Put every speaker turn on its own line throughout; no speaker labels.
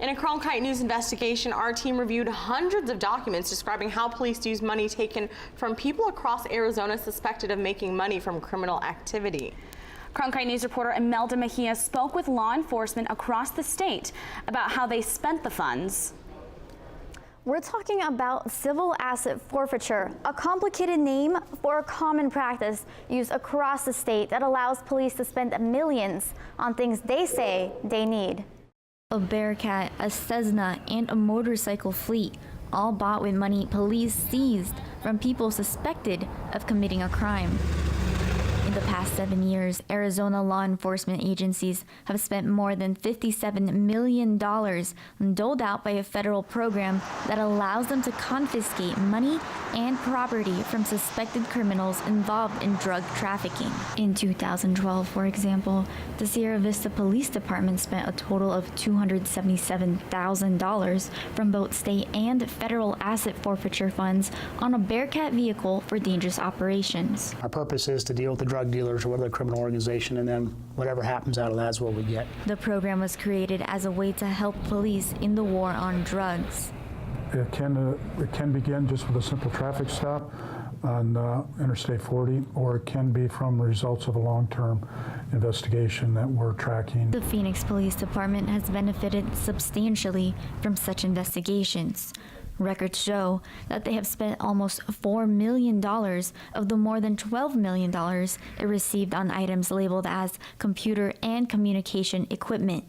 In a Cronkite News investigation, our team reviewed hundreds of documents describing how police use money taken from people across Arizona suspected of making money from criminal activity.
Cronkite News reporter Imelda Mejia spoke with law enforcement across the state about how they spent the funds.
We're talking about civil asset forfeiture, a complicated name for a common practice used across the state that allows police to spend millions on things they say they need.
A Bearcat, a Cessna, and a motorcycle fleet, all bought with money police seized from people suspected of committing a crime. In the past 7 years, Arizona law enforcement agencies have spent more than $57 million doled out by a federal program that allows them to confiscate money and property from suspected criminals involved in drug trafficking. In 2012, for example, the Sierra Vista Police Department spent a total of $277,000 from both state and federal asset forfeiture funds on a Bearcat vehicle for dangerous operations.
Our purpose is to deal with the drug dealers or whatever criminal organization, and then whatever happens out of that is what we get.
The program was created as a way to help police in the war on drugs.
It can begin just with a simple traffic stop on Interstate 40, or it can be from results of a long-term investigation that we're tracking.
The Phoenix Police Department has benefited substantially from such investigations. Records show that they have spent almost $4 million of the more than $12 million it received on items labeled as computer and communication equipment.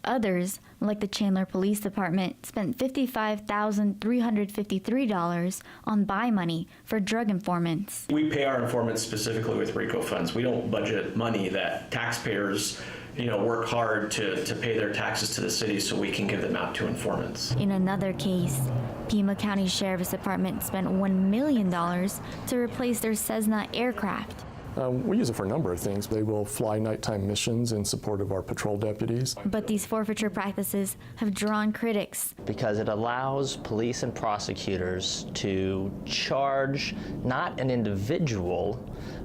Others, like the Chandler Police Department, spent $55,353 on buy money for drug informants.
We pay our informants specifically with RICO funds. We don't budget money that taxpayers work hard to pay their taxes to the city so we can give them out to informants.
In another case, Pima County Sheriff's Department spent $1 million to replace their Cessna aircraft.
We use it for a number of things. They will fly nighttime missions in support of our patrol deputies.
But these forfeiture practices have drawn critics.
Because it allows police and prosecutors to charge not an individual,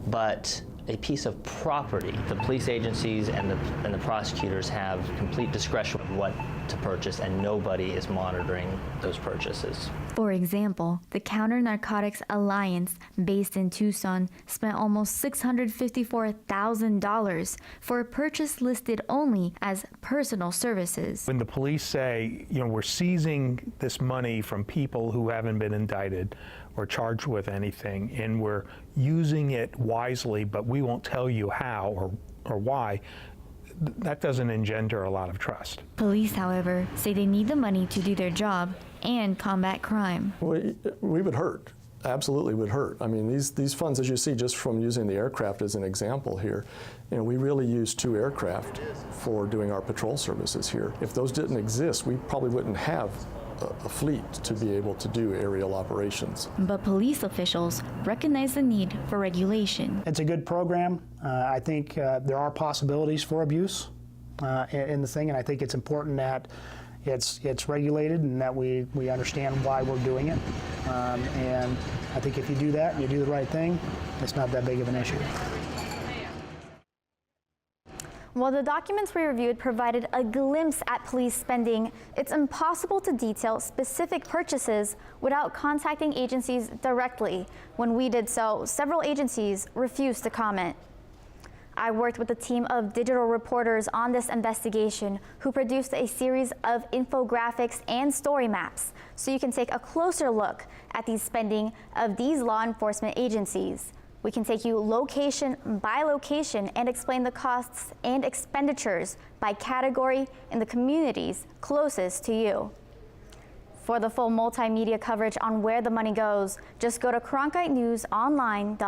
but a piece of property. The police agencies and the prosecutors have complete discretion of what to purchase, and nobody is monitoring those purchases.
For example, the Counter Narcotics Alliance, based in Tucson, spent almost $654,000 for a purchase listed only as personal services.
When the police say, we're seizing this money from people who haven't been indicted or charged with anything, and we're using it wisely, but we won't tell you how or why, that doesn't engender a lot of trust.
Police, however, say they need the money to do their job and combat crime.
We would hurt. Absolutely would hurt. I mean, these funds, as you see, just from using the aircraft as an example here, we really use 2 aircraft for doing our patrol services here. If those didn't exist, we probably wouldn't have a fleet to be able to do aerial operations.
But police officials recognize the need for regulation.
It's a good program. I think there are possibilities for abuse in the thing, and I think it's important that it's regulated and that we understand why we're doing it. And I think if you do that and you do the right thing, it's not that big of an issue.
While the documents we reviewed provided a glimpse at police spending, it's impossible to detail specific purchases without contacting agencies directly. When we did so, several agencies refused to comment. I worked with a team of digital reporters on this investigation who produced a series of infographics and story maps so you can take a closer look at the spending of these law enforcement agencies. We can take you location by location and explain the costs and expenditures by category in the communities closest to you. For the full multimedia coverage on where the money goes, just go to CronkiteNewsOnline.com.